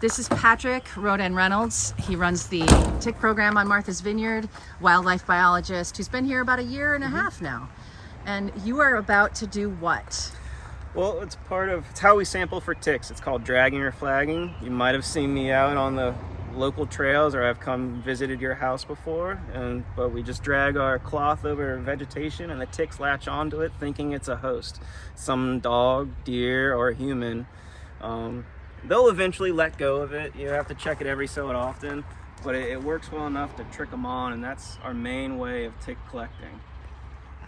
This is Patrick Roden Reynolds. He runs the tick program on Martha's Vineyard, wildlife biologist, who's been here about a year and a half now. And you are about to do what? Well, it's how we sample for ticks. It's called dragging or flagging. You might have seen me out on the local trails, or I've come visited your house before, but we just drag our cloth over vegetation and the ticks latch onto it thinking it's a host, some dog, deer, or human. They'll eventually let go of it. You have to check it every so often, but it works well enough to trick them on, and that's our main way of tick collecting.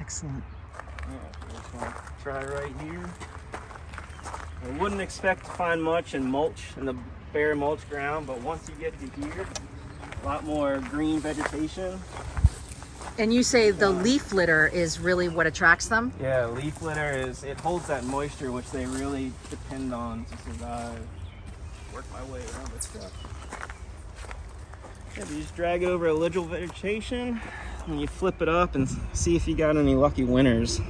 Excellent. Yeah, just want to try right here. I wouldn't expect to find much in the bare mulch ground, but once you get to here, a lot more green vegetation. And you say the leaf litter is really what attracts them? Yeah, leaf litter it holds that moisture which they really depend on to survive. Work my way around this stuff. Yeah, you just drag over a little vegetation and you flip it up and see if you got any lucky winners.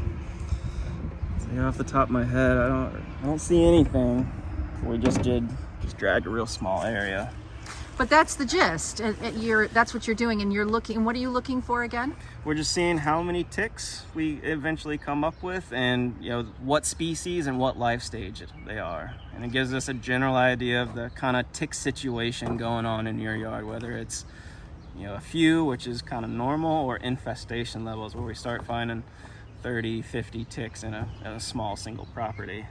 So off the top of my head, I don't see anything. We just drag a real small area. But that's the gist. That's what you're doing, and you're looking. What are you looking for again? We're just seeing how many ticks we eventually come up with, and what species and what life stage they are. And it gives us a general idea of the kind of tick situation going on in your yard, whether it's a few, which is kind of normal, or infestation levels where we start finding 30, 50 ticks in a small single property.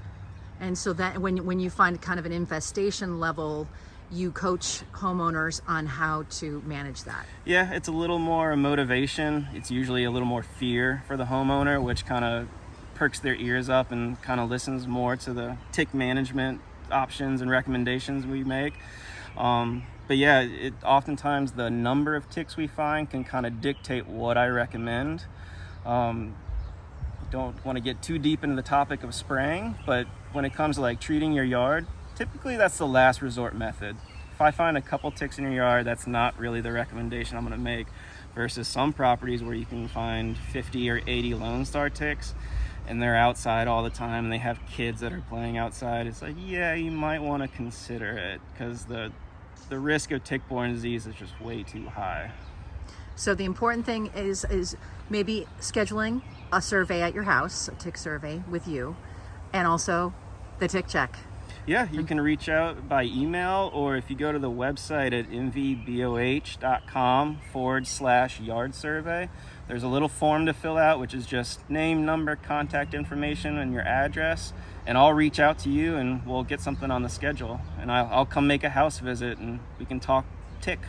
And so that when you find kind of an infestation level, you coach homeowners on how to manage that. Yeah, it's a little more motivation. It's usually a little more fear for the homeowner, which kind of perks their ears up and kind of listens more to the tick management options and recommendations we make. But yeah, oftentimes the number of ticks we find can kind of dictate what I recommend. Don't want to get too deep into the topic of spraying, but when it comes to like treating your yard, typically that's the last resort method. If I find a couple ticks in your yard, that's not really the recommendation I'm going to make, versus some properties where you can find 50 or 80 Lone Star ticks and they're outside all the time and they have kids that are playing outside. It's like, yeah, you might want to consider it, because the risk of tick-borne disease is just way too high. So the important thing is maybe scheduling a survey at your house, a tick survey with you, and also the tick check. Yeah, you can reach out by email, or if you go to the website at mvboh.com/yard survey, there's a little form to fill out, which is just name, number, contact information, and your address. And I'll reach out to you and we'll get something on the schedule. And I'll come make a house visit and we can talk tick.